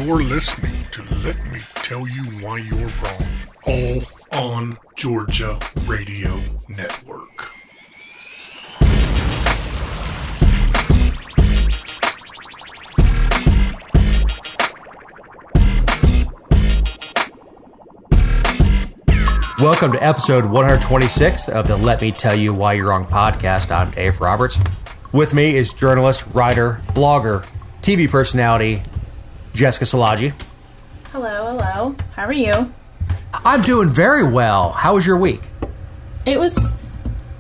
You're listening to Let Me Tell You Why You're Wrong, all on Georgia Radio Network. Welcome to episode 126 of the Let Me Tell You Why You're Wrong podcast. I'm Dave Roberts. With me is journalist, writer, blogger, TV personality, Jessica Szilagyi. Hello. How are you? I'm doing very well. How was your week? It was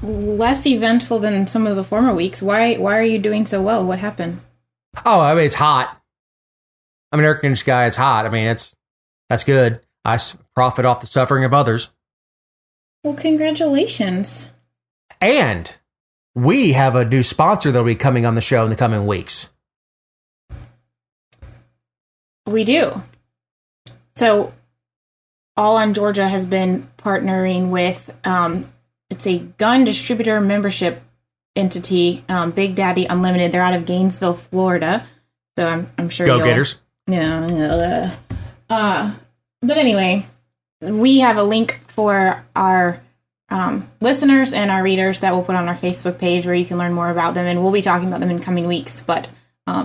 less eventful than some of the former weeks. Why are you doing so well? What happened? Oh, I mean, it's hot. I'm an air-conditioned guy. It's hot. I mean, that's good. I profit off the suffering of others. Well, congratulations. And we have a new sponsor that will be coming on the show in the coming weeks. We do. So, All on Georgia has been partnering with, it's a gun distributor membership entity, Big Daddy Unlimited. They're out of Gainesville, Florida. So I'm sure Go Gators. Yeah. But anyway, we have a link for our listeners and our readers that we'll put on our Facebook page where you can learn more about them, and we'll be talking about them in coming weeks. But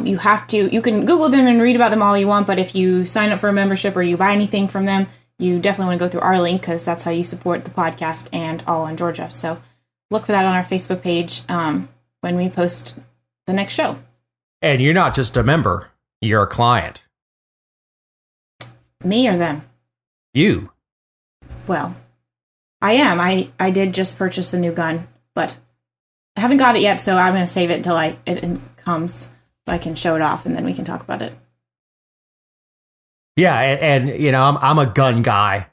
you can Google them and read about them all you want, but if you sign up for a membership or you buy anything from them, you definitely want to go through our link because that's how you support the podcast and All on Georgia. So look for that on our Facebook page when we post the next show. And you're not just a member, you're a client. Me or them? You. Well, I am. I did just purchase a new gun, but I haven't got it yet, so I'm going to save it until it comes so I can show it off, and then we can talk about it. Yeah, and you know, I'm a gun guy.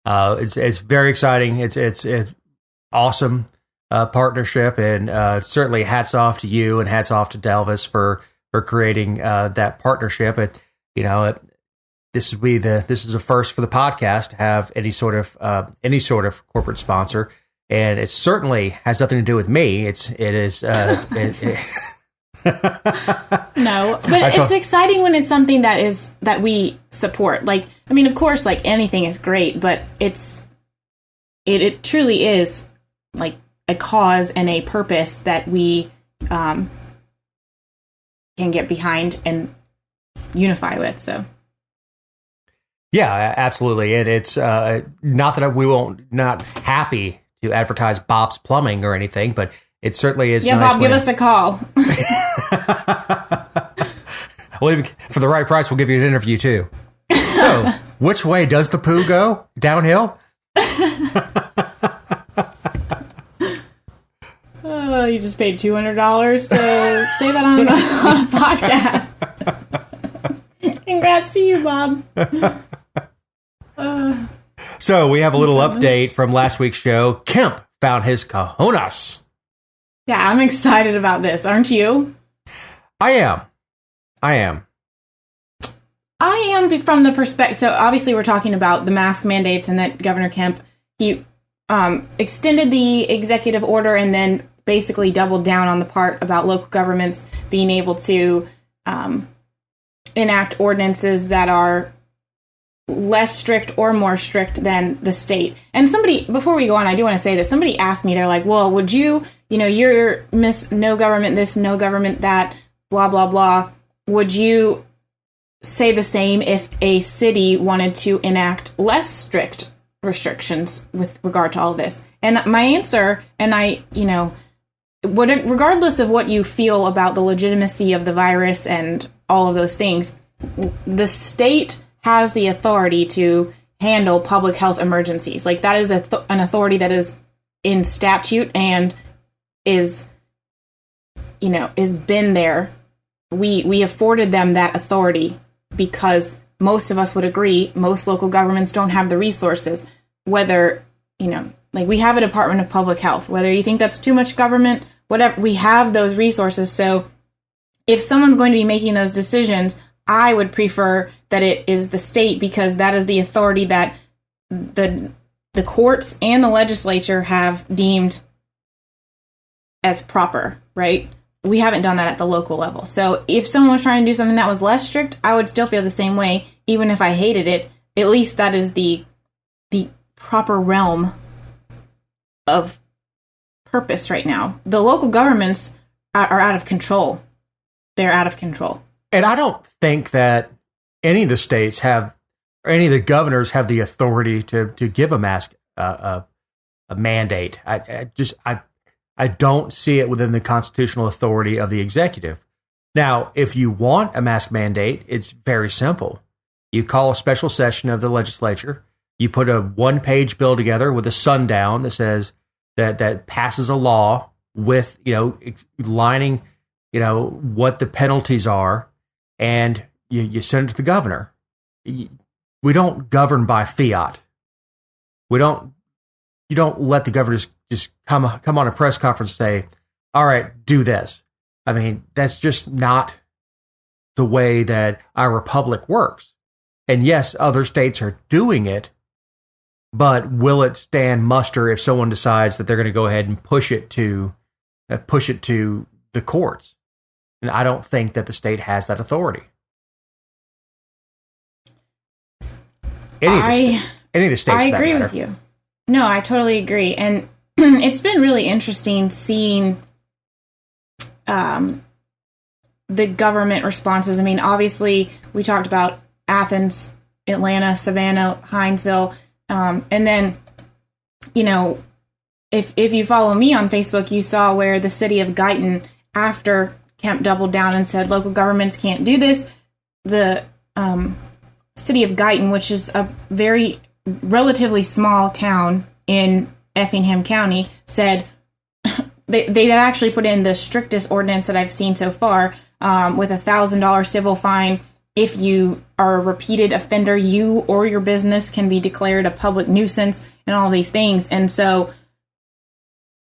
It's very exciting. It's awesome partnership, and certainly hats off to you and hats off to Delvis for creating that partnership. This is a first for the podcast to have any sort of corporate sponsor, and it certainly has nothing to do with me. No, but it's exciting when it's something that we support. Like, I mean, of course, like anything is great, but it truly is like a cause and a purpose that we can get behind and unify with. So. Yeah, absolutely. And it's not that we won't not happy to advertise Bob's Plumbing or anything, but it certainly is. Yeah, nice Bob, give us a call. Well, even for the right price, we'll give you an interview too. So, which way does the poo go? Downhill? Oh, you just paid $200 to say that on a podcast. Congrats to you, Bob. So we have a little update from last week's show. Kemp found his cojones. Yeah, I'm excited about this. Aren't you? I am from the perspective. So obviously we're talking about the mask mandates and that Governor Kemp, he extended the executive order and then basically doubled down on the part about local governments being able to enact ordinances that are less strict or more strict than the state. And somebody, before we go on, I do want to say that somebody asked me, they're like, well, would you're Miss No Government this, no government that, blah, blah, blah. Would you say the same if a city wanted to enact less strict restrictions with regard to all of this? And my answer, and regardless of what you feel about the legitimacy of the virus and all of those things, the state has the authority to handle public health emergencies. Like, that is an authority that is in statute and is been there. We afforded them that authority because most of us would agree most local governments don't have the resources. Whether, we have a Department of Public Health, whether you think that's too much government, whatever, we have those resources. So if someone's going to be making those decisions, I would prefer that it is the state, because that is the authority that the courts and the legislature have deemed as proper, right? we haven't done that at the local level. So if someone was trying to do something that was less strict, I would still feel the same way, even if I hated it. At least that is the proper realm of purpose right now. The local governments are out of control. They're out of control. And I don't think that any of the states have, or any of the governors have the authority to give a mask a mandate. I don't see it within the constitutional authority of the executive. Now, if you want a mask mandate, it's very simple. You call a special session of the legislature. You put a one-page bill together with a sundown that says that passes a law with, lining, what the penalties are, and you send it to the governor. We don't govern by fiat. You don't let the governors just come on a press conference and say, all right, do this. I mean, that's just not the way that our republic works. And yes, other states are doing it, but will it stand muster if someone decides that they're going to go ahead and push it to the courts? And I don't think that the state has that authority. Any of the states. I agree with you. No, I totally agree. And it's been really interesting seeing the government responses. I mean, obviously, we talked about Athens, Atlanta, Savannah, Hinesville. And then, if you follow me on Facebook, you saw where the city of Guyton, after Kemp doubled down and said local governments can't do this, the city of Guyton, which is a very relatively small town in Effingham County, said they've actually put in the strictest ordinance that I've seen so far, with $1,000 civil fine. If you are a repeated offender, you or your business can be declared a public nuisance and all these things. And so,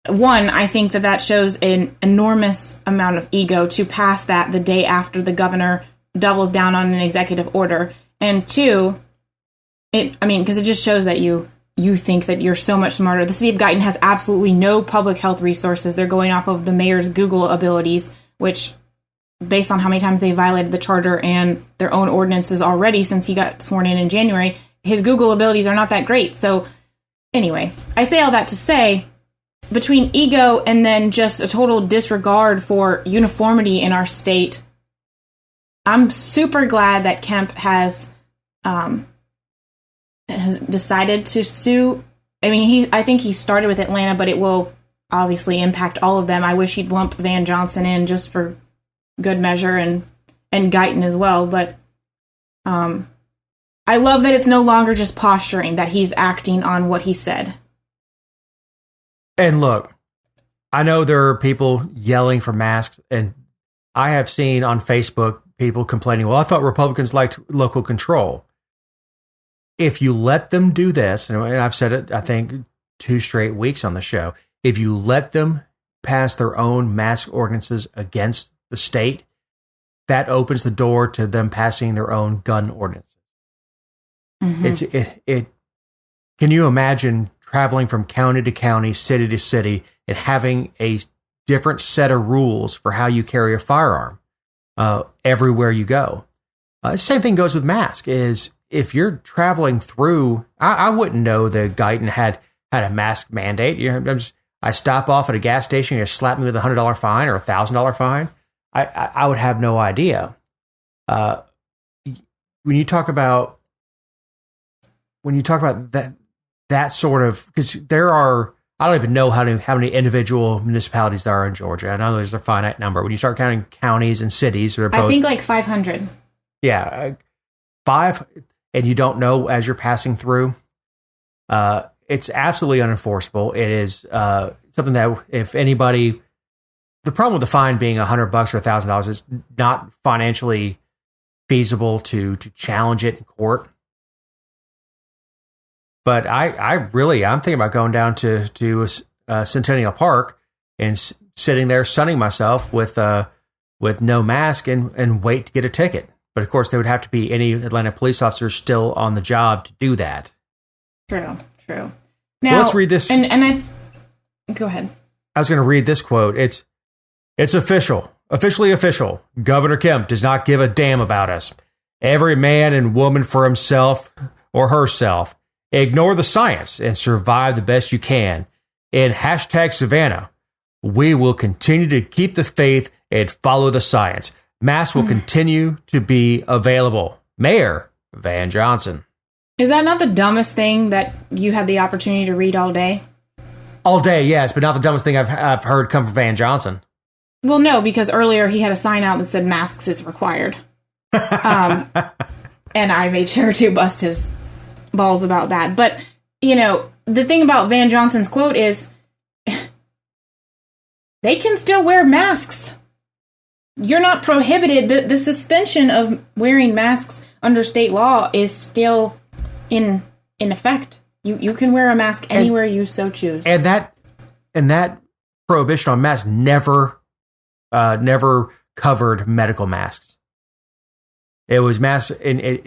one, I think that shows an enormous amount of ego to pass that the day after the governor doubles down on an executive order. And two, because it just shows that you think that you're so much smarter. The city of Guyton has absolutely no public health resources. They're going off of the mayor's Google abilities, which, based on how many times they violated the charter and their own ordinances already since he got sworn in January, his Google abilities are not that great. So anyway, I say all that to say, between ego and then just a total disregard for uniformity in our state, I'm super glad that Kemp has decided to sue. I mean, I think he started with Atlanta, but it will obviously impact all of them. I wish he'd lump Van Johnson in just for good measure, and Guyton as well. But I love that it's no longer just posturing, that he's acting on what he said. And look, I know there are people yelling for masks, and I have seen on Facebook people complaining, well, I thought Republicans liked local control. If you let them do this, and I've said it, I think, 2 straight weeks on the show, if you let them pass their own mask ordinances against the state, that opens the door to them passing their own gun ordinances. Mm-hmm. Can you imagine traveling from county to county, city to city, and having a different set of rules for how you carry a firearm everywhere you go? Same thing goes with mask. Is if you're traveling through, I wouldn't know that Guyton had a mask mandate. I stop off at a gas station, you slap me with $100 fine or $1,000 fine. I would have no idea. When you talk about that sort of, because there are, I don't even know how many individual municipalities there are in Georgia. I know there's a finite number. When you start counting counties and cities, they're both, I think like 500. Yeah, 5, and you don't know as you're passing through. It's absolutely unenforceable. It is something that if anybody, the problem with the fine being $100 or $1,000 is not financially feasible to challenge it in court. But I'm thinking about going down to Centennial Park and sitting there sunning myself with no mask and wait to get a ticket. But of course, there would have to be any Atlanta police officers still on the job to do that. True. Now, well, let's read this. And go ahead. I was going to read this quote. It's official. Officially official. Governor Kemp does not give a damn about us. Every man and woman for himself or herself. Ignore the science and survive the best you can. In hashtag Savannah, we will continue to keep the faith and follow the science. Masks will continue to be available. Mayor Van Johnson. Is that not the dumbest thing that you had the opportunity to read all day? All day, yes, but not the dumbest thing I've heard come from Van Johnson. Well, no, because earlier he had a sign out that said masks is required. And I made sure to bust his balls about that. But, the thing about Van Johnson's quote is they can still wear masks. You're not prohibited. The suspension of wearing masks under state law is still in effect. You can wear a mask anywhere you so choose. And that prohibition on masks never covered medical masks. It was masks in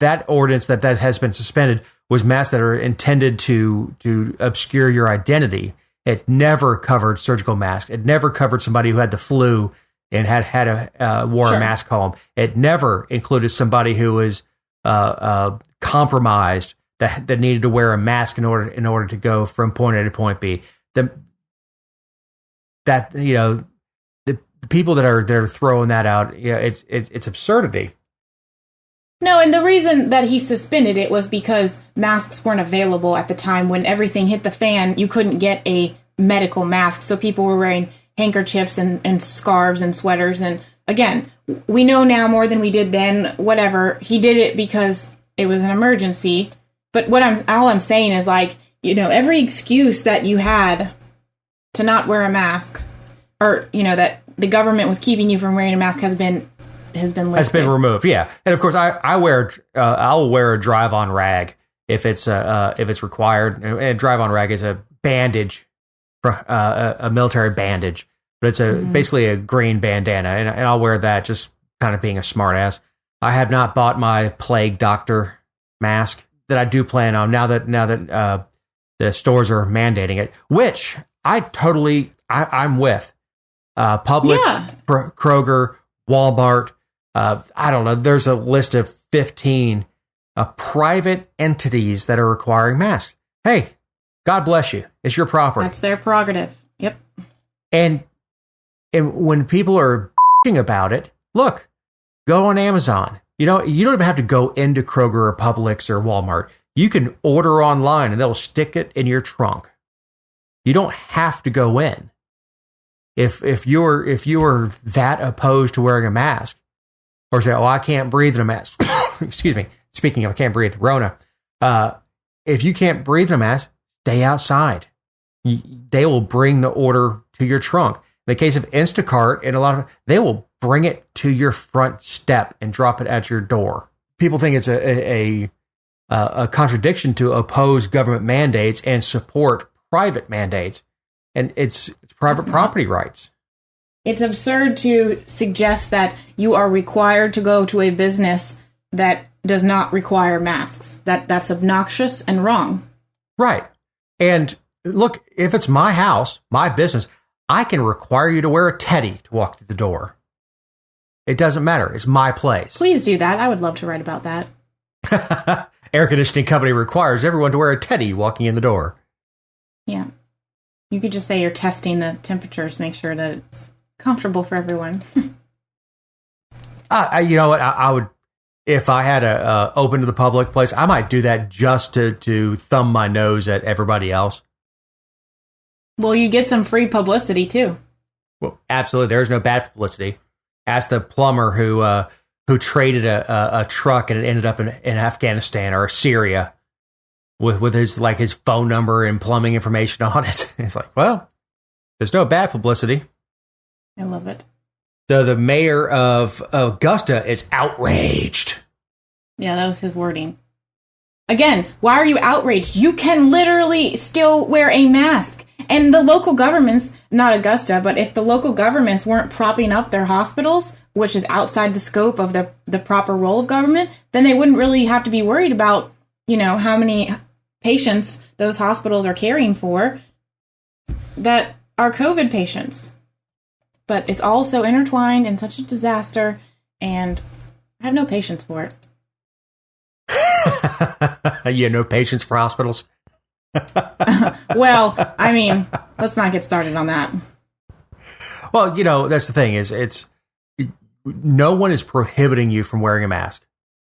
that ordinance that has been suspended was masks that are intended to obscure your identity. It never covered surgical masks. It never covered somebody who had the flu and wore a mask home. It never included somebody who was compromised that needed to wear a mask in order to go from point A to point B. The people that are throwing that out, it's absurdity. No, and the reason that he suspended it was because masks weren't available at the time. When everything hit the fan, you couldn't get a medical mask, so people were wearing handkerchiefs and scarves and sweaters. And again, we know now more than we did then. Whatever, he did it because it was an emergency. But all I'm saying is, every excuse that you had to not wear a mask, or that the government was keeping you from wearing a mask, has been lifted. Has been removed. Yeah, and of course I'll wear a drive-on rag if it's required. And a drive-on rag is a bandage, a military bandage, but it's basically a green bandana, and I'll wear that just kind of being a smartass. I have not bought my plague doctor mask that I do plan on now that the stores are mandating it, which I'm with. Publix, Kroger, Walmart. I don't know. There's a list of 15 private entities that are requiring masks. Hey, God bless you. It's your property. That's their prerogative. Yep. And when people are about it, look, go on Amazon. You don't even have to go into Kroger or Publix or Walmart. You can order online and they'll stick it in your trunk. You don't have to go in. If you're that opposed to wearing a mask, or say, I can't breathe in a mask. Excuse me. Speaking of I can't breathe, Rona. If you can't breathe in a mask, stay outside. They will bring the order to your trunk. In the case of Instacart and they will bring it to your front step and drop it at your door. People think it's a contradiction to oppose government mandates and support private mandates. And it's private property rights. It's absurd to suggest that you are required to go to a business that does not require masks. That's obnoxious and wrong. Right. And look, if it's my house, my business, I can require you to wear a teddy to walk through the door. It doesn't matter. It's my place. Please do that. I would love to write about that. Air conditioning company requires everyone to wear a teddy walking in the door. Yeah. You could just say you're testing the temperatures, make sure that it's comfortable for everyone. You know what? I would, if I had a open to the public place, I might do that just to thumb my nose at everybody else. Well, you get some free publicity too. Well, absolutely. There's no bad publicity. Ask the plumber who traded a truck and it ended up in Afghanistan or Syria with his phone number and plumbing information on it. It's like, well, there's no bad publicity. I love it. So the mayor of Augusta is outraged. Yeah, that was his wording. Again, why are you outraged? You can literally still wear a mask. And the local governments, not Augusta, but if the local governments weren't propping up their hospitals, which is outside the scope of the proper role of government, then they wouldn't really have to be worried about, how many patients those hospitals are caring for that are COVID patients. but it's all so intertwined and such a disaster, and I have no patience for it. You have no patience for hospitals? Well, I mean, let's not get started on that. Well, that's the thing no one is prohibiting you from wearing a mask.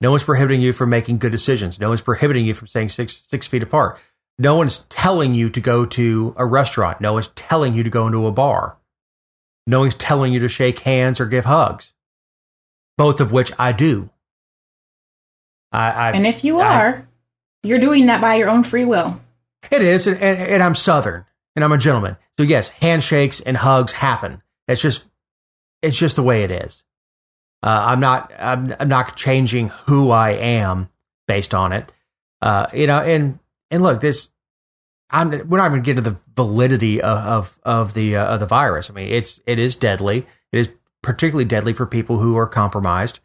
No one's prohibiting you from making good decisions. No one's prohibiting you from staying 6 feet apart. No one's telling you to go to a restaurant. No one's telling you to go into a bar. No one's telling you to shake hands or give hugs. Both of which I do. And if you are, you're doing that by your own free will. It is, and I'm Southern, and I'm a gentleman. So yes, handshakes and hugs happen. It's just the way it is. I'm not changing who I am based on it. And look, we're not even getting to the validity of the virus. I mean, it is deadly. It is particularly deadly for people who are compromised,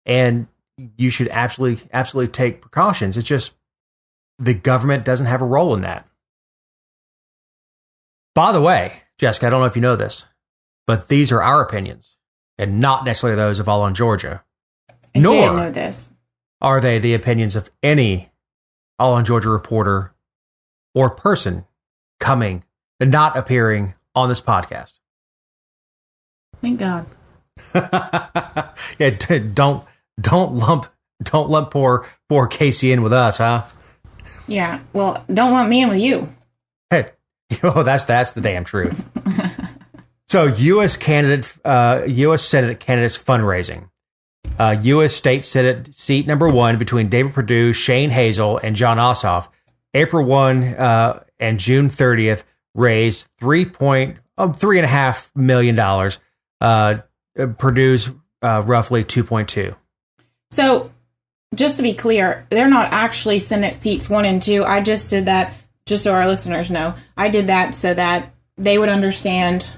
and you should absolutely take precautions. It's just the government doesn't have a role in that. By the way, Jessica, I don't know if you know this, but these are our opinions and not necessarily those of All on Georgia. I didn't know this. Are they the opinions of any All on Georgia reporter or person coming and not appearing on this podcast. Thank God. Yeah, don't lump poor Casey in with us, huh? Yeah. Well, don't lump me in with you. Hey, that's the damn truth. So, U.S. Senate candidates fundraising. U.S. State Senate seat number 1 between David Perdue, Shane Hazel, and John Ossoff. April 1 and June 30th raised $3.5 million. Purdue's roughly 2.2. So, just to be clear, they're not actually Senate seats 1 and 2. I just did that, just so our listeners know. I did that so that they would understand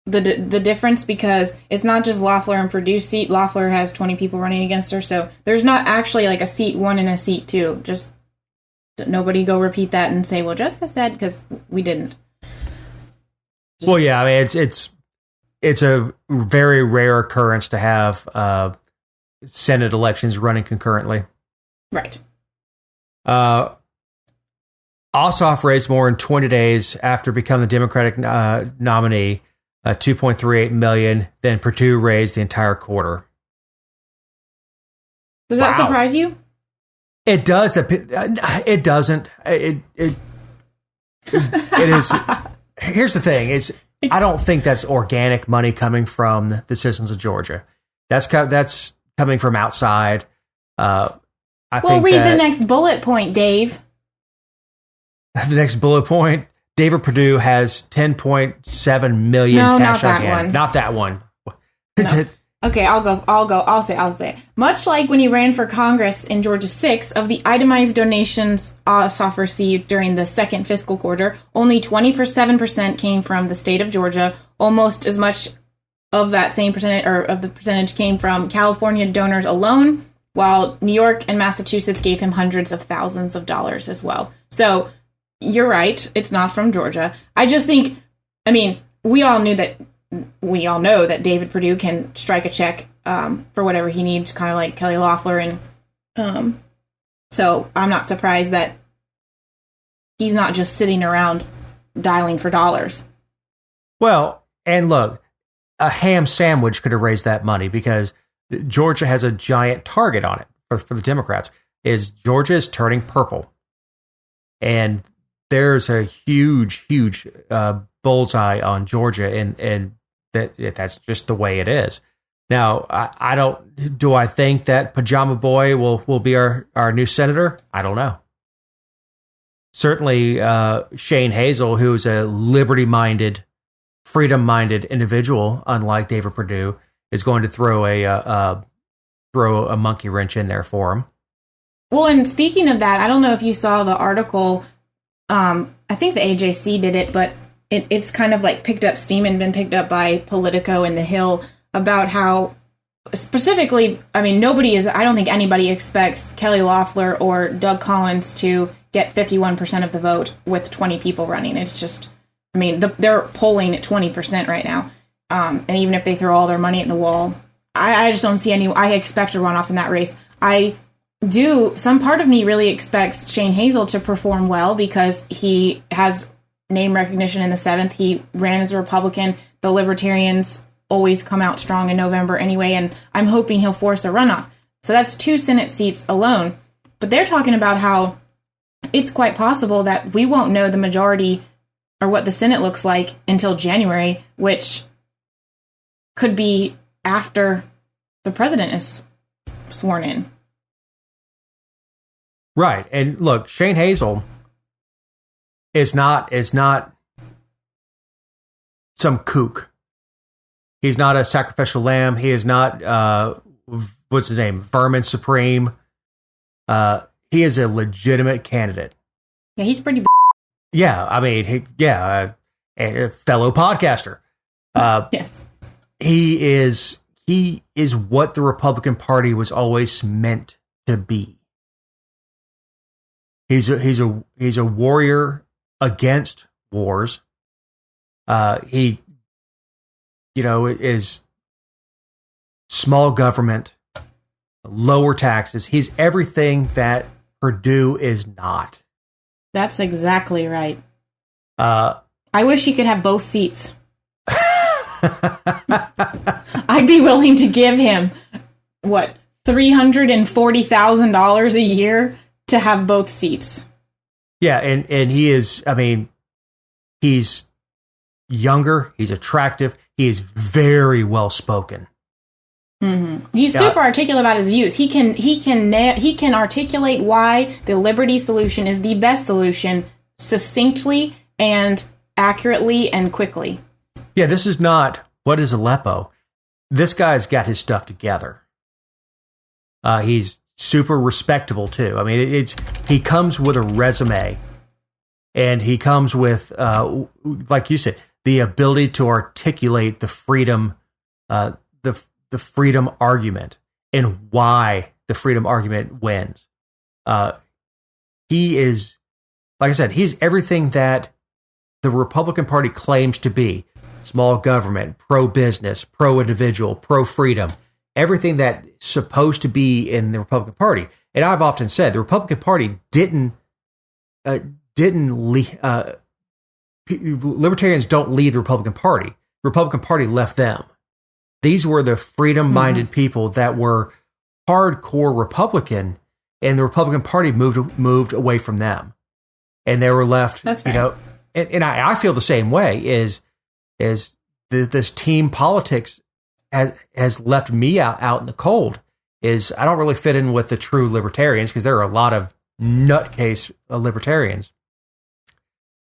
the difference, because it's not just Loeffler and Purdue's seat. Loeffler has 20 people running against her, so there's not actually like a seat 1 and a seat 2. Just nobody go repeat that and say, well, Jessica said, because we didn't. Well, yeah, I mean, it's a very rare occurrence to have Senate elections running concurrently. Right. Ossoff raised more in 20 days after becoming the Democratic nominee, $2.38 million. Then Perdue raised the entire quarter. Does that surprise you? It does. It doesn't. It is. Here's the thing: I don't think that's organic money coming from the citizens of Georgia. That's coming from outside. Read the next bullet point, Dave. The next bullet point: David Perdue has $10.7 million cash on hand. Not that one. No. Okay, I'll say it. Much like when he ran for Congress in Georgia 6, of the itemized donations Ossoff received during the second fiscal quarter, only 27% came from the state of Georgia. Almost as much of that same percentage, or of the percentage, came from California donors alone, while New York and Massachusetts gave him hundreds of thousands of dollars as well. So, you're right, it's not from Georgia. I just think, I mean, we all know that David Perdue can strike a check for whatever he needs, kind of like Kelly Loeffler, and so I'm not surprised that he's not just sitting around dialing for dollars. Well, and look, a ham sandwich could have raised that money, because Georgia has a giant target on it for the Democrats. Georgia is turning purple, and there's a huge bullseye on Georgia, and that's just the way it is. Now, do I think that Pajama Boy will be our new senator? I don't know. Certainly, Shane Hazel, who is a liberty-minded, freedom-minded individual, unlike David Perdue, is going to throw a monkey wrench in there for him. Well, and speaking of that, I don't know if you saw the article. I think the AJC did it, but it's kind of like picked up steam and been picked up by Politico and The Hill about how specifically, I mean, I don't think anybody expects Kelly Loeffler or Doug Collins to get 51% of the vote with 20 people running. It's just I mean, they're polling at 20% right now. And even if they throw all their money at the wall, I just don't see any. I expect a runoff in that race. Some part of me really expects Shane Hazel to perform well because he has name recognition in the 7th. He ran as a Republican. The Libertarians always come out strong in November anyway, and I'm hoping he'll force a runoff. So that's 2 Senate seats alone. But they're talking about how it's quite possible that we won't know the majority or what the Senate looks like until January, which could be after the president is sworn in. Right. And look, Shane Hazel is not some kook. He's not a sacrificial lamb. He is not, what's his name? Vermin Supreme. He is a legitimate candidate. Yeah, he's pretty. Yeah, I mean, a fellow podcaster. Yes. He is what the Republican Party was always meant to be. He's a warrior against wars. He is small government, lower taxes. He's everything that Purdue is not. That's exactly right. I wish he could have both seats. I'd be willing to give him, $340,000 a year to have both seats. Yeah, and he is, I mean, he's younger, he's attractive, he is very well spoken. Mm-hmm. He's super articulate about his views. He can articulate why the Liberty solution is the best solution succinctly and accurately and quickly. Yeah, this is not, what is Aleppo? This guy's got his stuff together. He's super respectable too. I mean, he comes with a resume, and he comes with, like you said, the ability to articulate the freedom, the freedom argument and why the freedom argument wins. He is, like I said, he's everything that the Republican Party claims to be. Small government, pro-business, pro-individual, pro-freedom, everything that's supposed to be in the Republican Party. And I've often said the Republican Party libertarians don't lead the Republican Party. The Republican Party left them. These were the freedom-minded people that were hardcore Republican, and the Republican Party moved away from them. And they were left, That's right. And I feel the same way, is this team politics has left me out in the cold. Is I don't really fit in with the true libertarians, because there are a lot of nutcase libertarians.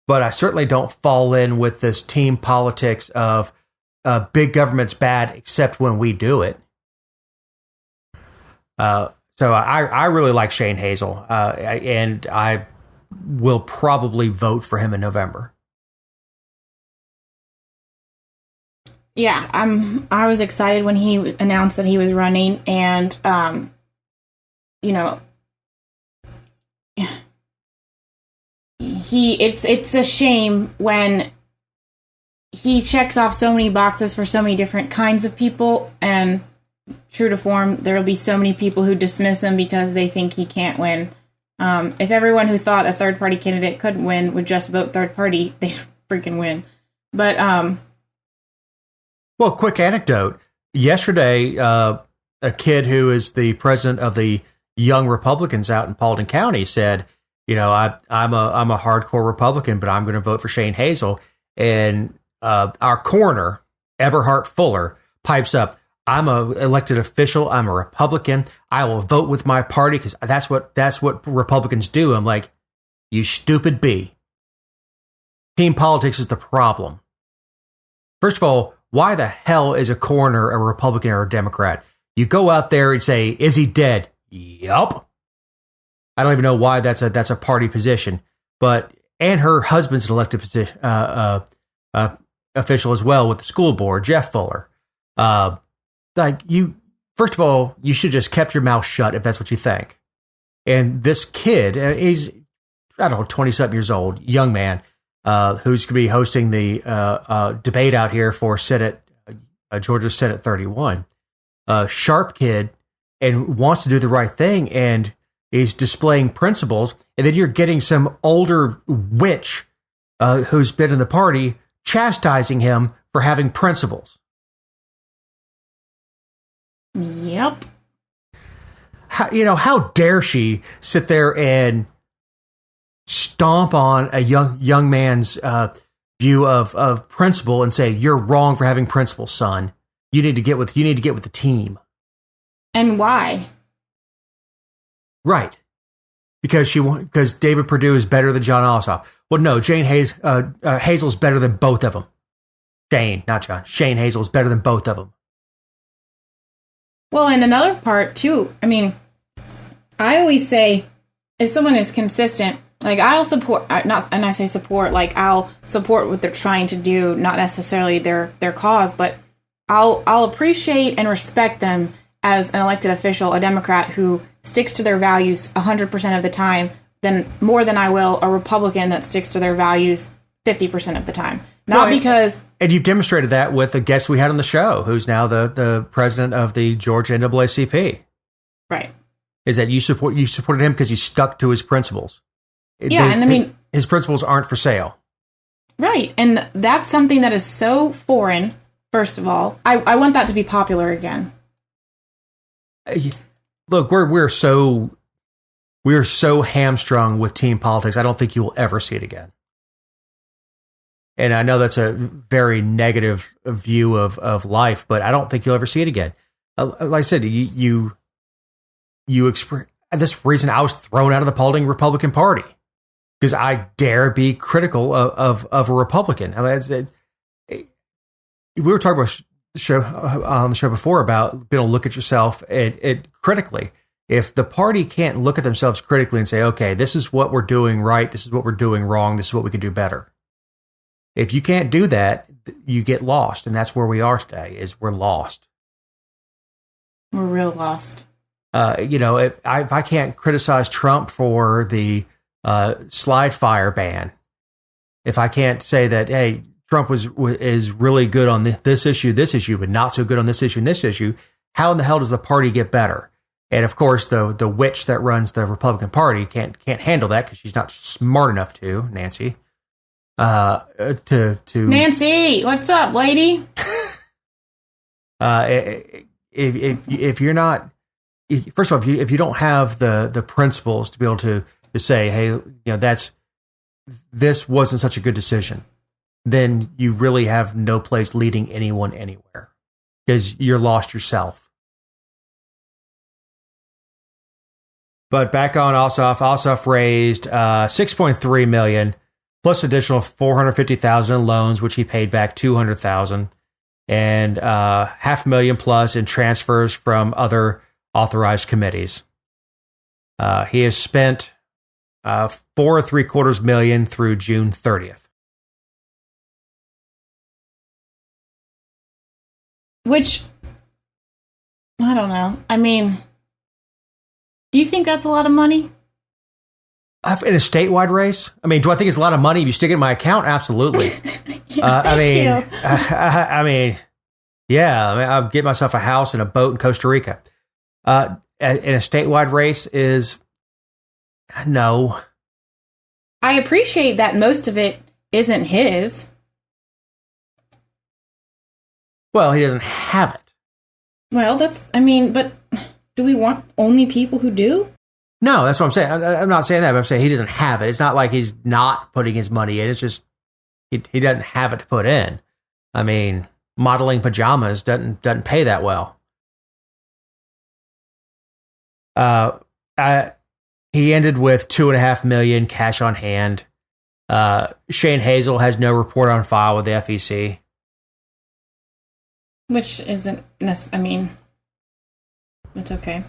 But I certainly don't fall in with this team politics of big government's bad except when we do it. So I really like Shane Hazel, and I will probably vote for him in November. Yeah, I was excited when he announced that he was running, and it's a shame when he checks off so many boxes for so many different kinds of people, and true to form, there will be so many people who dismiss him because they think he can't win. If everyone who thought a third-party candidate couldn't win would just vote third party, they'd freaking win. But well, quick anecdote. Yesterday, a kid who is the president of the Young Republicans out in Paulding County said, I'm a hardcore Republican, but I'm going to vote for Shane Hazel. And our coroner, Eberhard Fuller, pipes up, I'm a elected official. I'm a Republican. I will vote with my party because that's what Republicans do. I'm like, you stupid bee. Team politics is the problem. First of all, why the hell is a coroner a Republican or a Democrat? You go out there and say, is he dead? Yup. I don't even know why that's a party position. And her husband's an elected position, official as well with the school board, Jeff Fuller. First of all, you should just kept your mouth shut if that's what you think. And this kid, he's, 20-something years old, young man, who's going to be hosting the debate out here for Senate, Georgia Senate 31. Sharp kid and wants to do the right thing and is displaying principles. And then you're getting some older witch who's been in the party chastising him for having principles. Yep. How dare she sit there and stomp on a young man's view of principle and say, you're wrong for having principles, son. You need to get with the team. And why? Right. Because David Perdue is better than John Ossoff. Well, no, Hazel's better than both of them. Shane, not John. Shane Hazel is better than both of them. Well, and another part too, I mean, I always say if someone is consistent, like I'll support, not, and I say support, like I'll support what they're trying to do, not necessarily their cause, but I'll appreciate and respect them as an elected official, a Democrat who sticks to their values 100% of the time, then more than I will a Republican that sticks to their values 50% of the time. And you've demonstrated that with a guest we had on the show, who's now the president of the Georgia NAACP. Right. Is that you supported him because he stuck to his principles. Yeah, his principles aren't for sale. Right, and that's something that is so foreign. First of all, I want that to be popular again. Look, we're so hamstrung with team politics. I don't think you will ever see it again. And I know that's a very negative view of life, but I don't think you'll ever see it again. Like I said, you express this reason I was thrown out of the Paulding Republican Party because I dare be critical of a Republican. I mean, we were talking about on the show before about being able to look at yourself and critically. If the party can't look at themselves critically and say, okay, this is what we're doing right, this is what we're doing wrong, this is what we can do better. If you can't do that, you get lost, and that's where we are today. Is we're lost. We're real lost. If I can't criticize Trump for the slide fire ban, if I can't say that, hey, Trump is really good on this issue, but not so good on this issue and this issue, how in the hell does the party get better? And of course, the witch that runs the Republican Party can't handle that because she's not smart enough to, Nancy. To Nancy, what's up, lady? If you're not, first of all, if you don't have the principles to be able to say, hey, this wasn't such a good decision, then you really have no place leading anyone anywhere because you're lost yourself. But back on Ossoff raised $6.3 million. Plus additional $450,000 in loans, which he paid back $200,000, and $500,000 plus in transfers from other authorized committees. He has spent $4.75 million through June 30th. Which I don't know. I mean, do you think that's a lot of money? In a statewide race? I mean, do I think it's a lot of money if you stick it in my account? Absolutely. I'll get myself a house and a boat in Costa Rica. In a statewide race is no. I appreciate that most of it isn't his. Well, he doesn't have it. Well, but do we want only people who do? No, that's what I'm saying. I'm not saying that, but I'm saying he doesn't have it. It's not like he's not putting his money in. It's just he doesn't have it to put in. I mean, modeling pajamas doesn't pay that well. He ended with $2.5 million cash on hand. Shane Hazel has no report on file with the FEC, which isn't necessary. I mean, it's okay.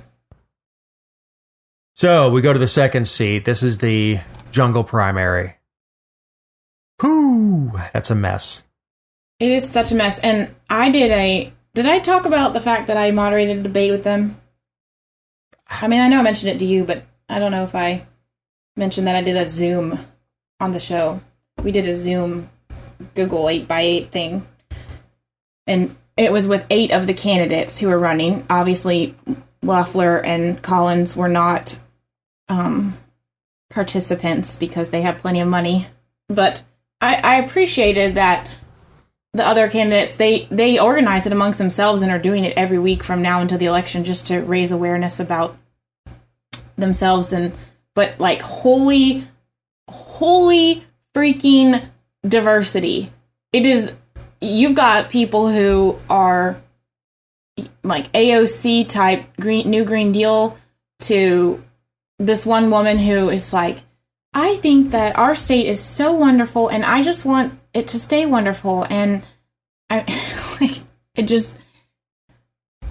So we go to the second seat. This is the jungle primary. Whew, that's a mess. It is such a mess. And did I talk about the fact that I moderated a debate with them? I mean, I know I mentioned it to you, but I don't know if I mentioned that I did a Zoom on the show. we did a Zoom Google 8x8 thing, and it was with 8 of the candidates who were running. Obviously, Loeffler and Collins were not participants because they have plenty of money. But I appreciated that the other candidates, they organize it amongst themselves and are doing it every week from now until the election just to raise awareness about themselves. But like holy freaking diversity. It is, you've got people who are like AOC type New Green Deal to this one woman who is like, I think that our state is so wonderful and I just want it to stay wonderful. And I like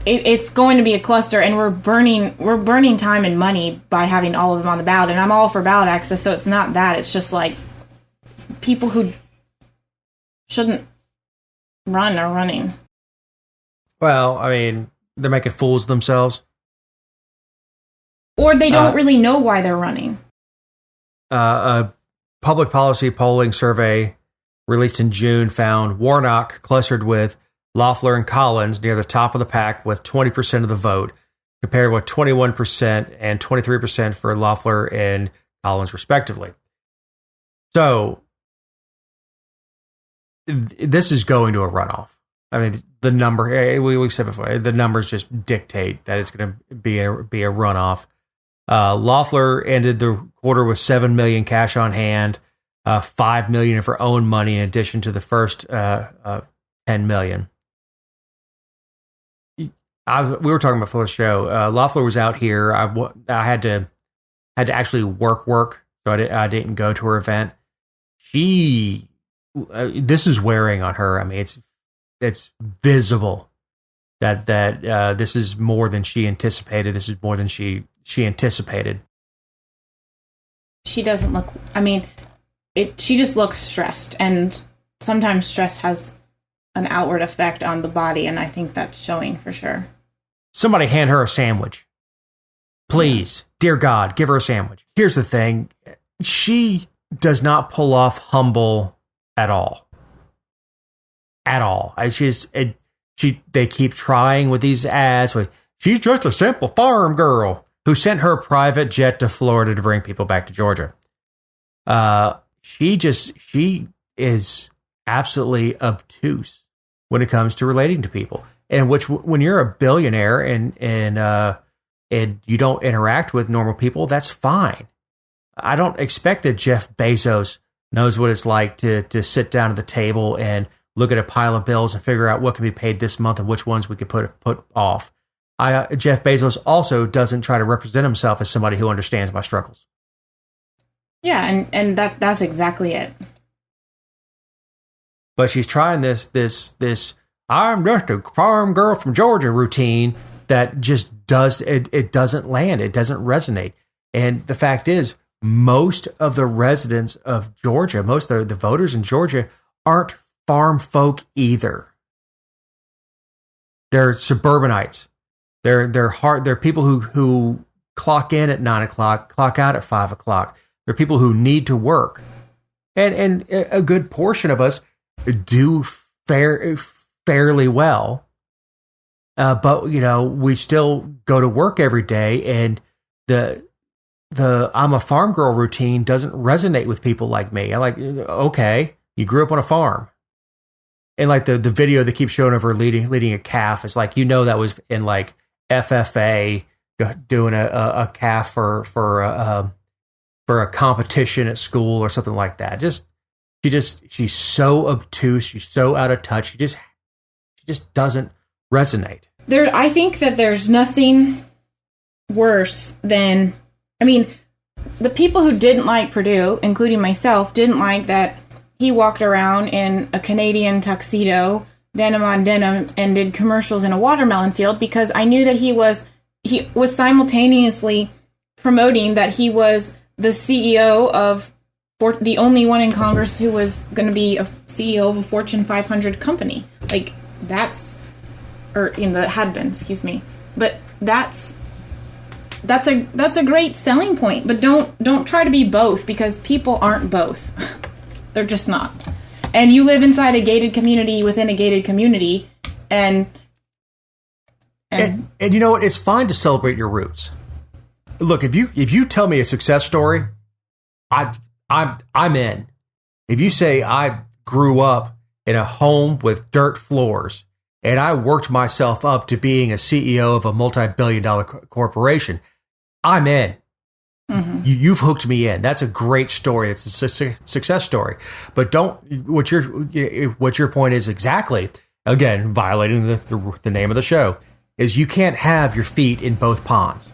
it's going to be a cluster, and we're burning time and money by having all of them on the ballot. And I'm all for ballot access, so it's not that. It's just like people who shouldn't run are running. Well, I mean, they're making fools of themselves. Or they don't really know why they're running. A public policy polling survey released in June found Warnock clustered with Loeffler and Collins near the top of the pack with 20% of the vote, compared with 21% and 23% for Loeffler and Collins, respectively. So, this is going to a runoff. I mean, the number, we said before, the numbers just dictate that it's going to be a runoff. Loeffler ended the quarter with $7 million cash on hand, $5 million of her own money in addition to the first $10 million. We were talking before the show. Loeffler was out here. I had to actually work, so I didn't go to her event. This is wearing on her. I mean, it's visible that this is more than she anticipated. This is more than she anticipated. She doesn't look, I mean, she just looks stressed, and sometimes stress has an outward effect on the body, and I think that's showing for sure. Somebody hand her a sandwich. Please, dear God, give her a sandwich. Here's the thing. She does not pull off humble at all. At all. They keep trying with these ads. She's just a simple farm girl who sent her private jet to Florida to bring people back to Georgia. She is absolutely obtuse when it comes to relating to people. And when you're a billionaire and you don't interact with normal people, that's fine. I don't expect that Jeff Bezos knows what it's like to sit down at the table and look at a pile of bills and figure out what can be paid this month and which ones we could put off. Jeff Bezos also doesn't try to represent himself as somebody who understands my struggles. Yeah, and that's exactly it. But she's trying this I'm just a farm girl from Georgia routine that just it doesn't land. It doesn't resonate. And the fact is, most of the residents of Georgia, most of the voters in Georgia aren't farm folk either. They're suburbanites. They're people who clock in at 9 o'clock, clock out at 5 o'clock. They're people who need to work. And a good portion of us do fairly well. But, we still go to work every day, and the I'm a farm girl routine doesn't resonate with people like me. I'm like, okay, you grew up on a farm. And like the video that keeps showing of her leading a calf, it's like, that was in like FFA doing a calf for a competition at school or something like that. She's so obtuse. She's so out of touch. She just doesn't resonate. I think that there's nothing worse than, the people who didn't like Perdue, including myself, didn't like that he walked around in a Canadian tuxedo, denim on denim, and did commercials in a watermelon field, because I knew that he was simultaneously promoting that he was the CEO of the only one in Congress who was going to be a CEO of a Fortune 500 company. Like that had been, excuse me. But that's a great selling point. But don't try to be both, because people aren't both. They're just not. And you live inside a gated community within a gated community, and you know what? It's fine to celebrate your roots. Look, if you tell me a success story, I'm in. If you say I grew up in a home with dirt floors and I worked myself up to being a CEO of a multi-billion-dollar corporation, I'm in. Mm-hmm. You've hooked me in. That's a great story. It's a success story. But what your point is exactly, again, violating the name of the show, is you can't have your feet in both ponds.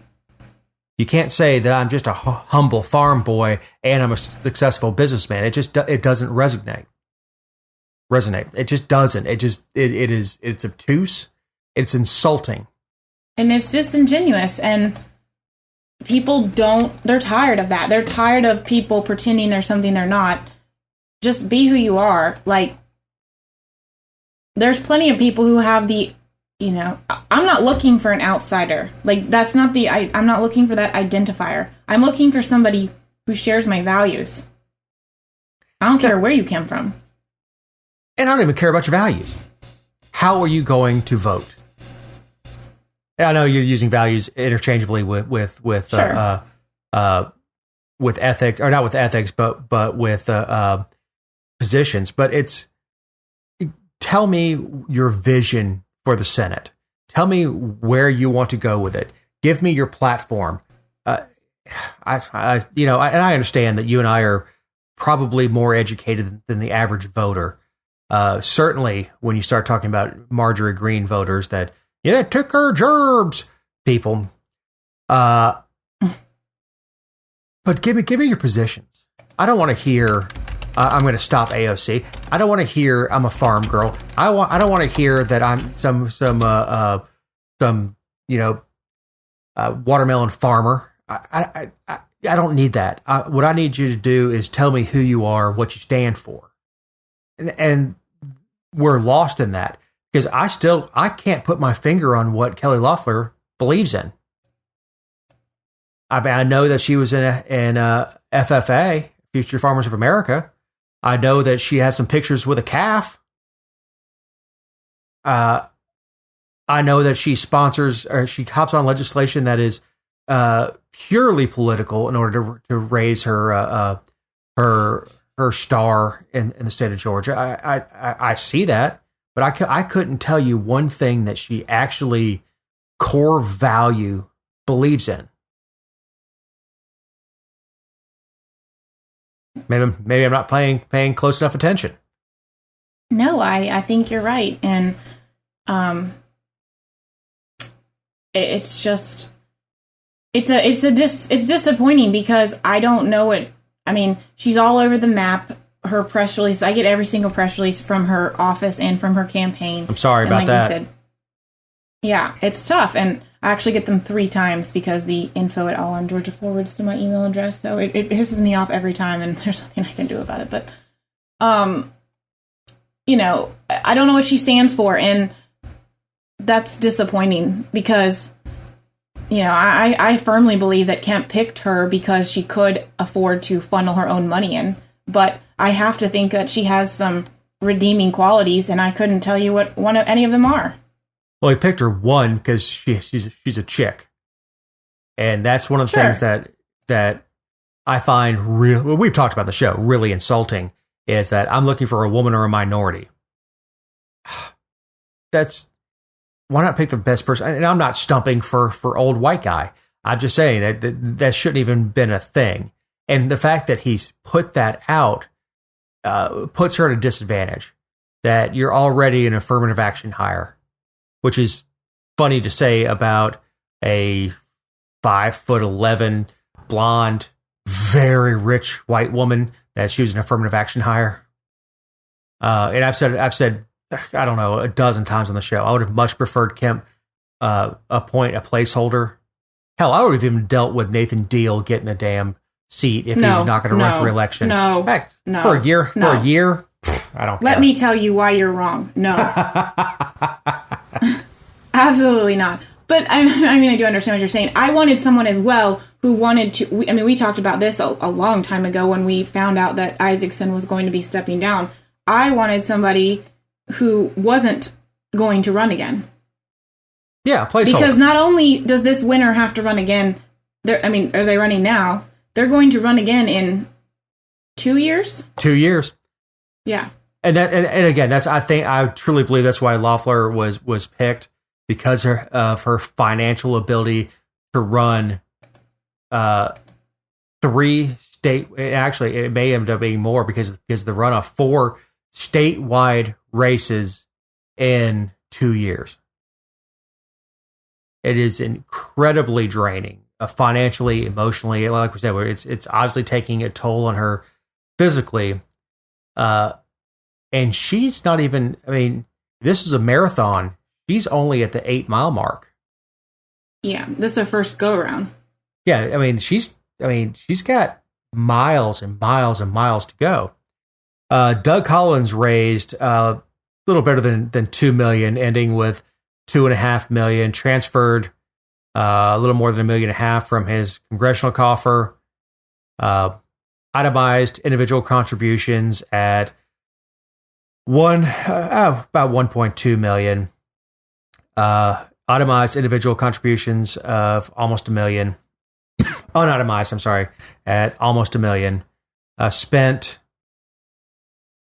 You can't say that I'm just a humble farm boy and I'm a successful businessman. It doesn't resonate. It just doesn't. It's obtuse. It's insulting. And it's disingenuous. And they're tired of that. They're tired of people pretending they're something they're not. Just be who you are. Like, there's plenty of people who have I'm not looking for an outsider. Like, that's not I'm not looking for that identifier. I'm looking for somebody who shares my values. I don't care where you came from. And I don't even care about your values. How are you going to vote? I know you're using values interchangeably with sure. With ethics, or not with ethics, but with positions. But tell me your vision for the Senate. Tell me where you want to go with it. Give me your platform. And I understand that you and I are probably more educated than the average voter. Certainly, when you start talking about Marjorie Greene voters, that took her gerbs, people. But give me your positions. I don't want to hear. I'm going to stop AOC. I don't want to hear I'm a farm girl. I don't want to hear that I'm some watermelon farmer. I don't need that. What I need you to do is tell me who you are, what you stand for, and we're lost in that because I can't put my finger on what Kelly Loeffler believes in. I know that she was in FFA, Future Farmers of America. I know that she has some pictures with a calf. I know that she sponsors or she hops on legislation that is purely political in order to raise her star in the state of Georgia. I see that, but I couldn't tell you one thing that she actually core value believes in. Maybe I'm not paying close enough attention. No, I think you're right, and it's just it's disappointing because I don't know it. I mean, she's all over the map. Her press release, I get every single press release from her office and from her campaign. I'm sorry about that. You said, yeah, it's tough, and I actually get them 3 times because the info at All on Georgia forwards to my email address. So it pisses me off every time, and there's nothing I can do about it. But, I don't know what she stands for, and that's disappointing because, I firmly believe that Kemp picked her because she could afford to funnel her own money in. But I have to think that she has some redeeming qualities, and I couldn't tell you what any of them are. Well, he picked her one because she's a chick, and that's one of the things that I find we've talked about the show really insulting is that I'm looking for a woman or a minority. Why not pick the best person? And I'm not stumping for old white guy. I'm just saying that shouldn't even been a thing. And the fact that he's put that out puts her at a disadvantage. That you're already an affirmative action hire. Which is funny to say about a 5'11", blonde, very rich white woman that she was an affirmative action hire. And I've said, I don't know, a dozen times on the show, I would have much preferred Kemp appoint a placeholder. Hell, I would have even dealt with Nathan Deal getting the damn seat if he was not going to run for re-election. No. For a year, I don't care. Let me tell you why you're wrong. No. Absolutely not. But I mean, I do understand what you're saying. I wanted someone as well who wanted to. We talked about this a long time ago when we found out that Isaacson was going to be stepping down. I wanted somebody who wasn't going to run again. Yeah, placeholder. Because not only does this winner have to run again, are they running now? They're going to run again in 2 years. 2 years. Yeah. And again, I truly believe that's why Loeffler was picked, because of her financial ability to run 3 state. Actually, it may end up being more because the run of 4 statewide races in 2 years. It is incredibly draining, financially, emotionally. Like we said, it's obviously taking a toll on her physically. And she's not even. I mean, this is a marathon. She's only at the 8-mile mark. Yeah, this is her first go around. Yeah, she's got miles and miles and miles to go. Doug Collins raised a little better than $2 million, ending with $2.5 million. Transferred a little more than $1.5 million from his congressional coffer. Itemized individual contributions at about $1.2 million. Itemized individual contributions of almost $1 million. Unitemized, I'm sorry, at almost $1 million. Spent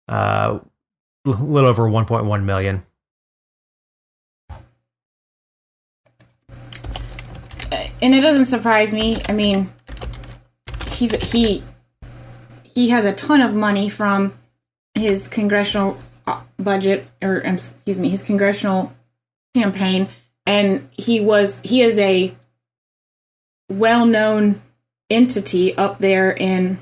a little over $1.1 million. And it doesn't surprise me. I mean, he has a ton of money from his congressional budget, or his congressional campaign, and he is a well-known entity up there in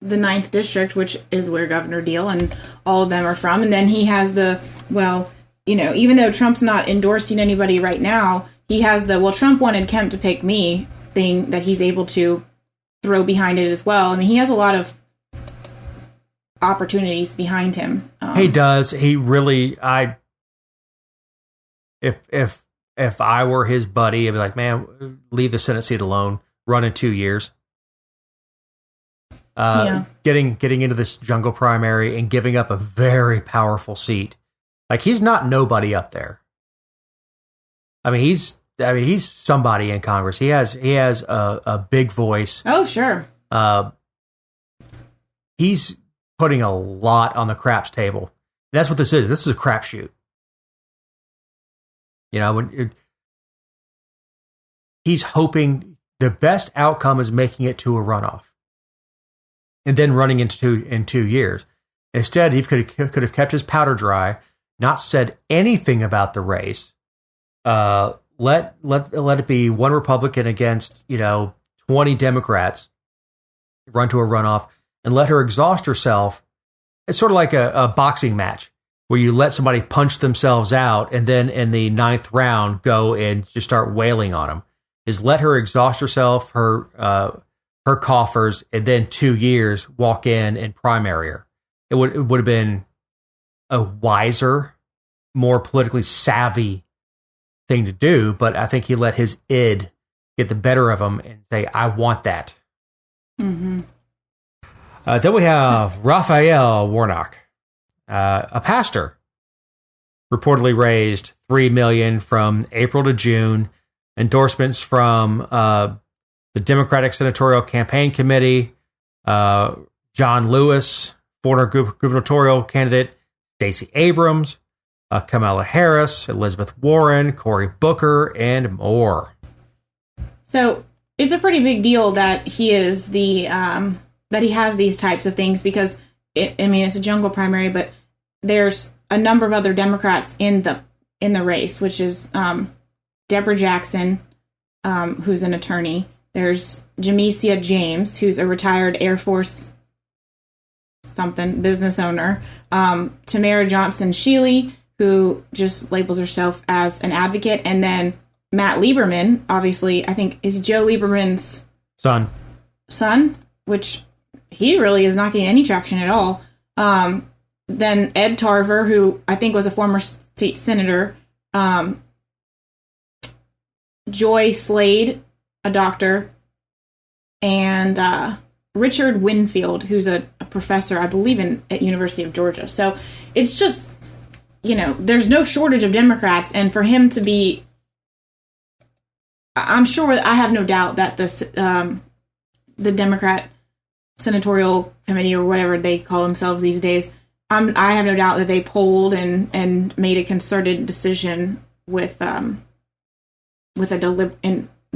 the 9th district, which is where Governor Deal and all of them are from. And then he has even though Trump's not endorsing anybody right now, he has Trump wanted Kemp to pick me thing that he's able to throw behind it as well. I mean, he has a lot of opportunities behind him. He does. He really. If I were his buddy, I'd be like, man, leave the Senate seat alone. Run in 2 years. Getting into this jungle primary and giving up a very powerful seat. Like, he's not nobody up there. He's somebody in Congress. He has a big voice. Oh, sure. He's putting a lot on the craps table. And that's what this is. This is a crapshoot. He's hoping the best outcome is making it to a runoff, and then running in 2 years. Instead, he could have kept his powder dry, not said anything about the race. Let it be one Republican against 20 Democrats, run to a runoff, and let her exhaust herself. It's sort of like a boxing match where you let somebody punch themselves out, and then in the 9th round go and just start wailing on them. Is let her exhaust herself, her coffers, and then 2 years walk in and primary her. It would have been a wiser, more politically savvy thing to do, but I think he let his id get the better of him and say, I want that. Mm-hmm. Then we have Raphael Warnock, a pastor, reportedly raised $3 million from April to June. Endorsements from the Democratic Senatorial Campaign Committee, John Lewis, former gubernatorial candidate Stacey Abrams, Kamala Harris, Elizabeth Warren, Cory Booker, and more. So it's a pretty big deal that he is that he has these types of things, because it's a jungle primary, but there's a number of other Democrats in the race, which is Deborah Jackson, who's an attorney. There's Jamesia James, who's a retired Air Force business owner. Tamara Johnson Shealy, who just labels herself as an advocate. And then Matt Lieberman, obviously, I think is Joe Lieberman's son, which he really is not getting any traction at all. Then Ed Tarver, who I think was a former state senator. Joy Slade, a doctor, and Richard Winfield, who's a professor, I believe, at University of Georgia. So it's just, there's no shortage of Democrats, and for him to be, I'm sure, I have no doubt that the Democrat Senatorial Committee, or whatever they call themselves these days, I have no doubt that they polled and made a concerted decision with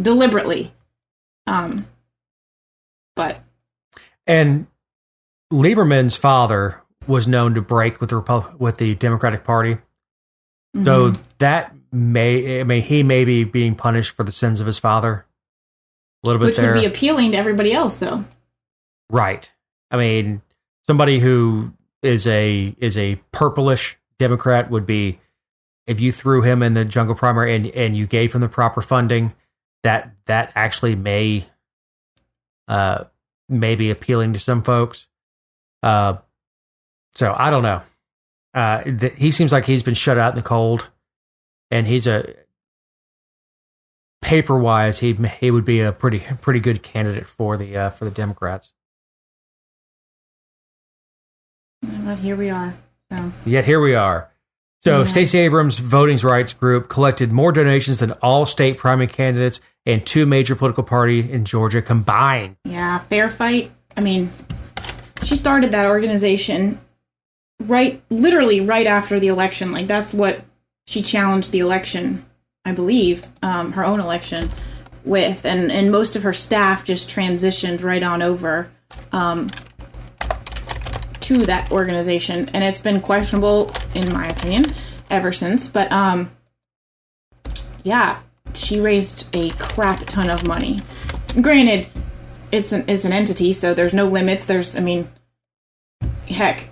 deliberately. But and Lieberman's father was known to break with the Democratic Party, so that he may be being punished for the sins of his father a little bit, which there. Would be appealing to everybody else, though. Right. I mean, somebody who is a purplish Democrat would be, if you threw him in the jungle primary and you gave him the proper funding, that actually may be appealing to some folks. So I don't know. He seems like he's been shut out in the cold, and he's paper wise, he would be a pretty good candidate for the Democrats. But here we are. So. Yet here we are. So yeah. Stacey Abrams' voting rights group collected more donations than all state primary candidates and two major political parties in Georgia combined. Yeah, fair fight. I mean, she started that organization literally right after the election. Like, that's what she challenged the election, I believe, her own election with. And most of her staff just transitioned right on over to that organization, and it's been questionable, in my opinion, ever since. But yeah, she raised a crap ton of money. Granted, it's an entity, so there's no limits. Heck,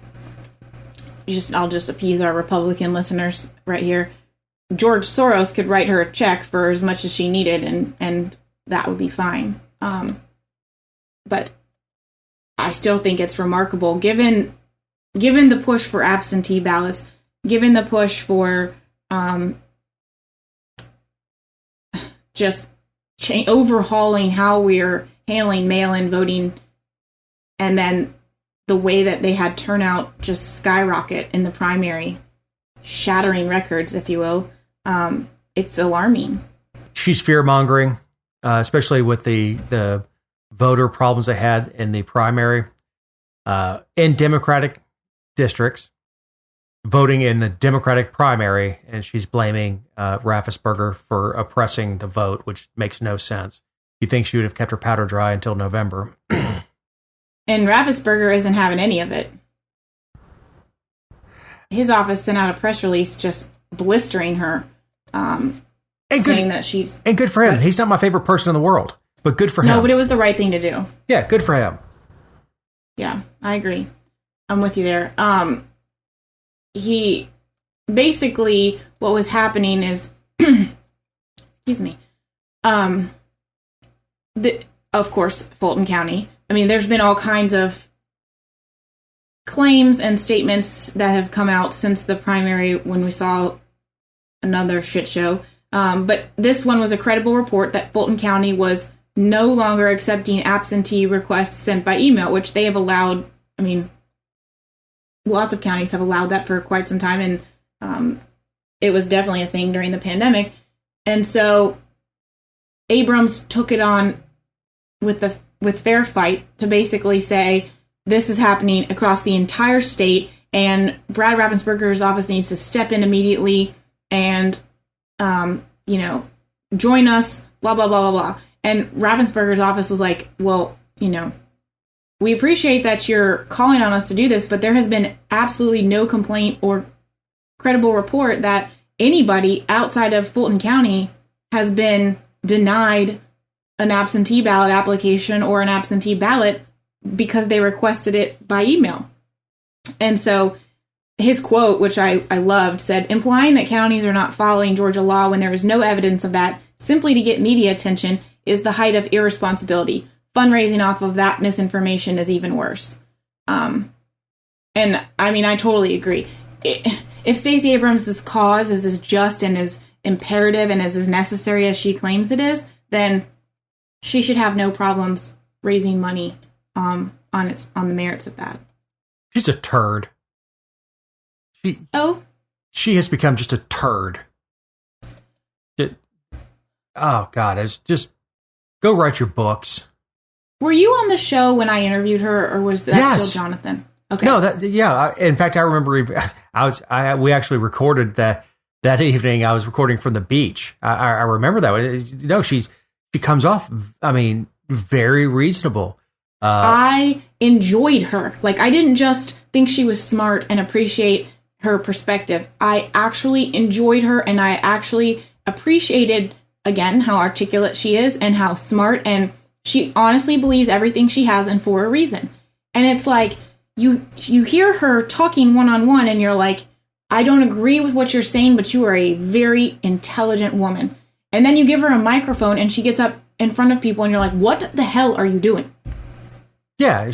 I'll just appease our Republican listeners right here. George Soros could write her a check for as much as she needed, and that would be fine. But I still think it's remarkable, given the push for absentee ballots, given the push for just overhauling how we're handling mail-in voting, and then the way that they had turnout just skyrocket in the primary, shattering records, if you will. It's alarming. She's fear-mongering, especially with the voter problems they had in the primary, in Democratic districts, voting in the Democratic primary, and she's blaming Raffensperger for oppressing the vote, which makes no sense. You think she would have kept her powder dry until November. And Raffensperger isn't having any of it. His office sent out a press release just blistering her, saying that she's... And good for him. He's not my favorite person in the world, but good for him. No, but it was the right thing to do. Yeah, good for him. Yeah, I agree. I'm with you there. He... Basically, what was happening is... excuse me. Of course, Fulton County. I mean, there's been all kinds of claims and statements that have come out since the primary when we saw another shit show. But this one was a credible report that Fulton County was no longer accepting absentee requests sent by email, which they have allowed. I mean, lots of counties have allowed that for quite some time, and it was definitely a thing during the pandemic. And so Abrams took it on with fair fight to basically say this is happening across the entire state, and Brad Raffensperger's office needs to step in immediately and join us, blah blah blah blah blah. And Raffensperger's office was like, well, we appreciate that you're calling on us to do this, but there has been absolutely no complaint or credible report that anybody outside of Fulton County has been denied an absentee ballot application or an absentee ballot because they requested it by email. And so his quote, which I loved, said, implying that counties are not following Georgia law when there is no evidence of that simply to get media attention is the height of irresponsibility. Fundraising off of that misinformation is even worse. And I mean, I totally agree. If Stacey Abrams' cause is as just and as imperative and is as necessary as she claims it is, then she should have no problems raising money on the merits of that. She's a turd. She has become just a turd. Oh God, it's just go write your books. Were you on the show when I interviewed her, or was that still Jonathan? Okay. No, in fact, I remember we actually recorded that evening. I was recording from the beach. I remember that. No, she comes off, I mean, very reasonable. I enjoyed her. Like, I didn't just think she was smart and appreciate her perspective. I actually enjoyed her, and I actually appreciated, again, how articulate she is and how smart, and she honestly believes everything she has and for a reason. And it's like, you hear her talking one-on-one, and you're like, I don't agree with what you're saying, but you are a very intelligent woman. And then you give her a microphone, and she gets up in front of people, and you're like, what the hell are you doing? Yeah,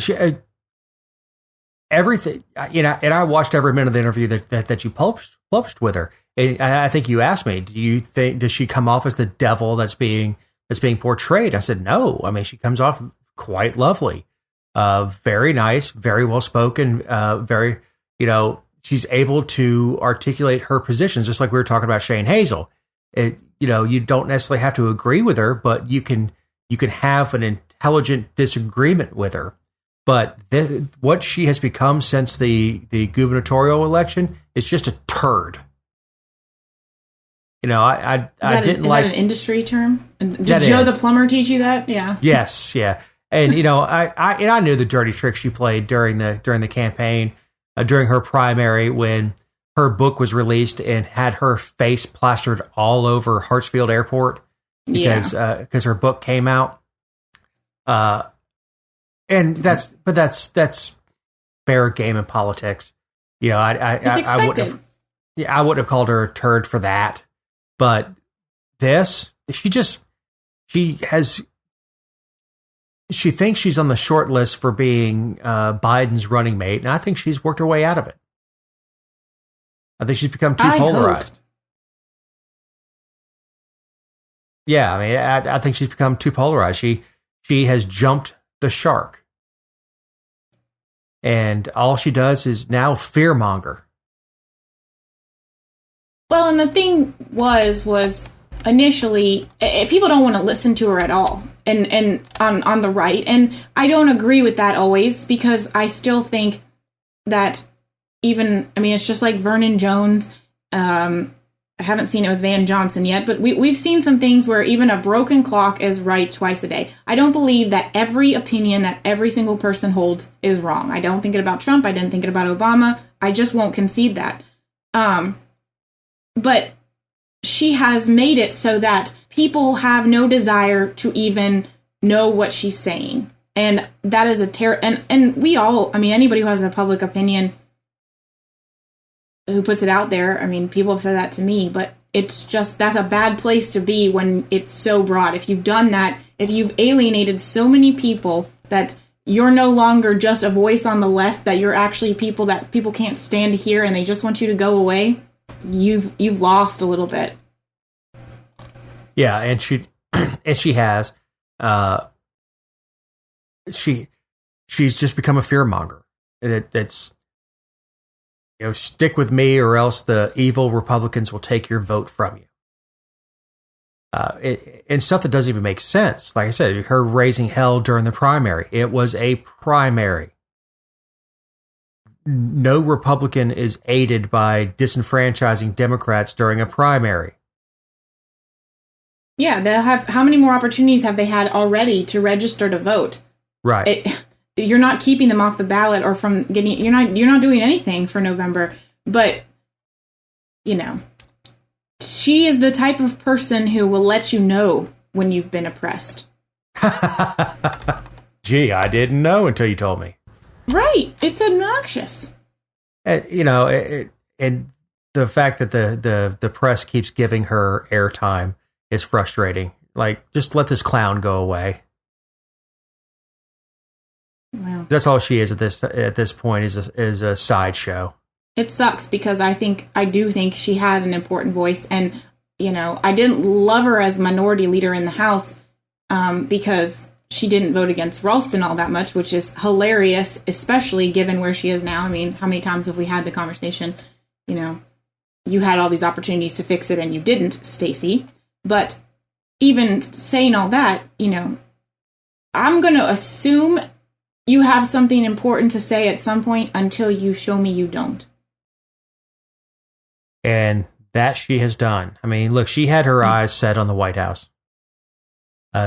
everything, and I watched every minute of the interview that you published with her. And I think you asked me, does she come off as the devil that's being portrayed? I said, no. I mean, she comes off quite lovely, very nice, very well spoken, very, she's able to articulate her positions, just like we were talking about Shane Hazel. You don't necessarily have to agree with her, but you can have an intelligent disagreement with her. But what she has become since the gubernatorial election is just a turd. I didn't like. Is that an industry term? Did Joe the plumber teach you that? Yeah. Yes, yeah. And I knew the dirty tricks she played during the campaign, during her primary, when her book was released and had her face plastered all over Hartsfield Airport because her book came out. And that's fair game in politics. I wouldn't have called her a turd for that. But this, she thinks she's on the short list for being Biden's running mate, and I think she's worked her way out of it. I think she's become too polarized. Hope. Yeah, I mean, I think she's become too polarized. She has jumped the shark. And all she does is now fearmonger. Well, and the thing was initially, people don't want to listen to her at all, and on the right. And I don't agree with that always, because I still think that it's just like Vernon Jones. I haven't seen it with Van Johnson yet, but we've seen some things where even a broken clock is right twice a day. I don't believe that every opinion that every single person holds is wrong. I don't think it about Trump. I didn't think it about Obama. I just won't concede that. But she has made it so that people have no desire to even know what she's saying. And that is and we all, anybody who has a public opinion who puts it out there, people have said that to me, but it's just, that's a bad place to be when it's so broad. If you've done that, if you've alienated so many people that you're no longer just a voice on the left, that you're actually people that people can't stand to hear and they just want you to go away, you've lost a little bit. Yeah, and she has she's just become a fearmonger. That's stick with me or else the evil Republicans will take your vote from you. And stuff that doesn't even make sense. Like I said, her raising hell during the primary. It was a primary. No Republican is aided by disenfranchising Democrats during a primary. Yeah, they'll have, how many more opportunities have they had already to register to vote? Right. You're not keeping them off the ballot or from getting, you're not doing anything for November, but she is the type of person who will let you know when you've been oppressed. Gee, I didn't know until you told me. Right. It's obnoxious. And, and the fact that the press keeps giving her airtime is frustrating. Like, just let this clown go away. Wow. That's all she is at this point is a sideshow. It sucks because I do think she had an important voice, and I didn't love her as minority leader in the House because she didn't vote against Ralston all that much, which is hilarious, especially given where she is now. I mean, how many times have we had the conversation, you had all these opportunities to fix it and you didn't, Stacey. But even saying all that, I'm going to assume you have something important to say at some point until you show me you don't. And that she has done. I mean, look, she had her eyes set on the White House.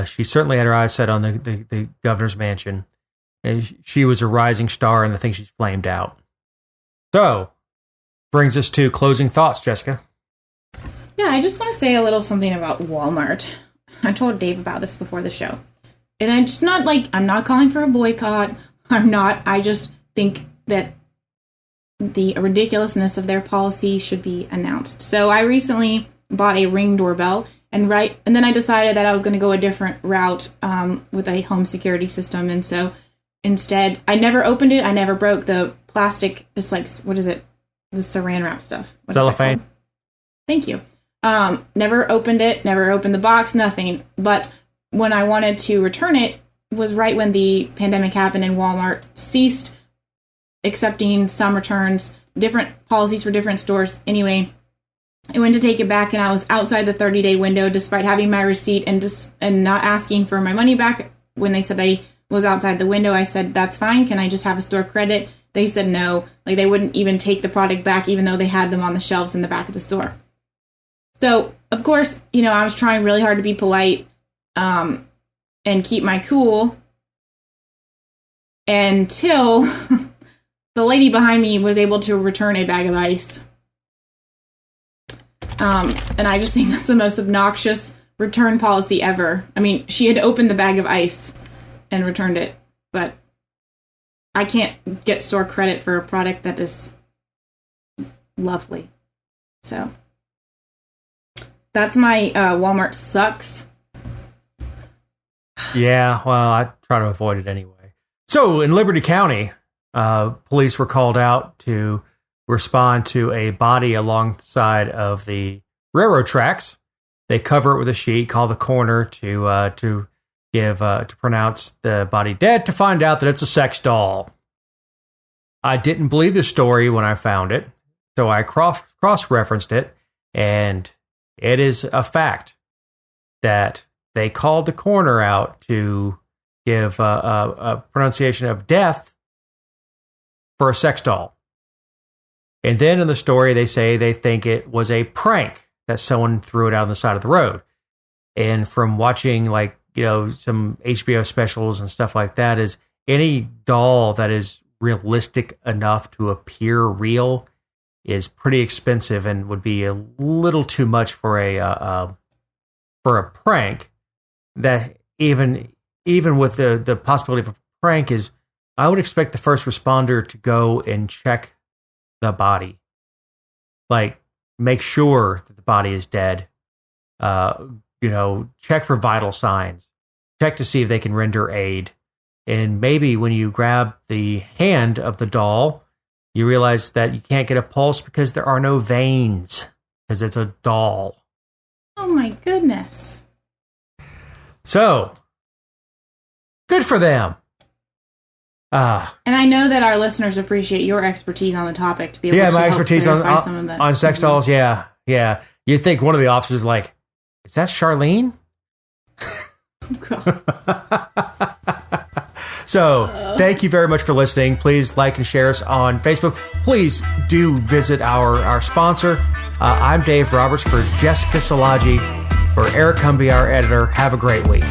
She certainly had her eyes set on the governor's mansion. And she was a rising star, and I think she's flamed out. So, brings us to closing thoughts, Jessica. Yeah, I just want to say a little something about Walmart. I told Dave about this before the show. And I'm not calling for a boycott. I just think that the ridiculousness of their policy should be announced. So I recently bought a Ring doorbell, and then I decided that I was going to go a different route with a home security system. And so instead, I never opened it. I never broke the plastic. It's like, what is it? The saran wrap stuff. Cellophane. Thank you. Never opened it, never opened the box, nothing. But when I wanted to return it was right when the pandemic happened and Walmart ceased accepting some returns, different policies for different stores. Anyway, I went to take it back and I was outside the 30-day window despite having my receipt and not asking for my money back. When they said I was outside the window, I said, that's fine. Can I just have a store credit? They said no. Like, they wouldn't even take the product back even though they had them on the shelves in the back of the store. So, of course, I was trying really hard to be polite and keep my cool until the lady behind me was able to return a bag of ice. And I just think that's the most obnoxious return policy ever. I mean, she had opened the bag of ice and returned it, but I can't get store credit for a product that is lovely. So that's my Walmart sucks. Yeah, well, I try to avoid it anyway. So in Liberty County, police were called out to respond to a body alongside of the railroad tracks. They cover it with a sheet, call the coroner to pronounce the body dead, to find out that it's a sex doll. I didn't believe the story when I found it, so I cross-referenced it, and it is a fact that they called the coroner out to give a pronunciation of death for a sex doll. And then in the story, they say they think it was a prank that someone threw it out on the side of the road. And from watching, some HBO specials and stuff like that, is any doll that is realistic enough to appear real is pretty expensive and would be a little too much for a prank. That even with the possibility of a prank is, I would expect the first responder to go and check the body, make sure that the body is dead. Check for vital signs, check to see if they can render aid. And maybe when you grab the hand of the doll, you realize that you can't get a pulse because there are no veins, because it's a doll. Oh my goodness. So, good for them. And I know that our listeners appreciate your expertise on the topic to be able to my help expertise clarify some of that. on sex dolls. Yeah. You'd think one of the officers would is that Charlene? Oh, God. So, thank you very much for listening. Please like and share us on Facebook. Please do visit our sponsor. I'm Dave Roberts for Jessica Szilagyi, for Eric Humby, our editor. Have a great week.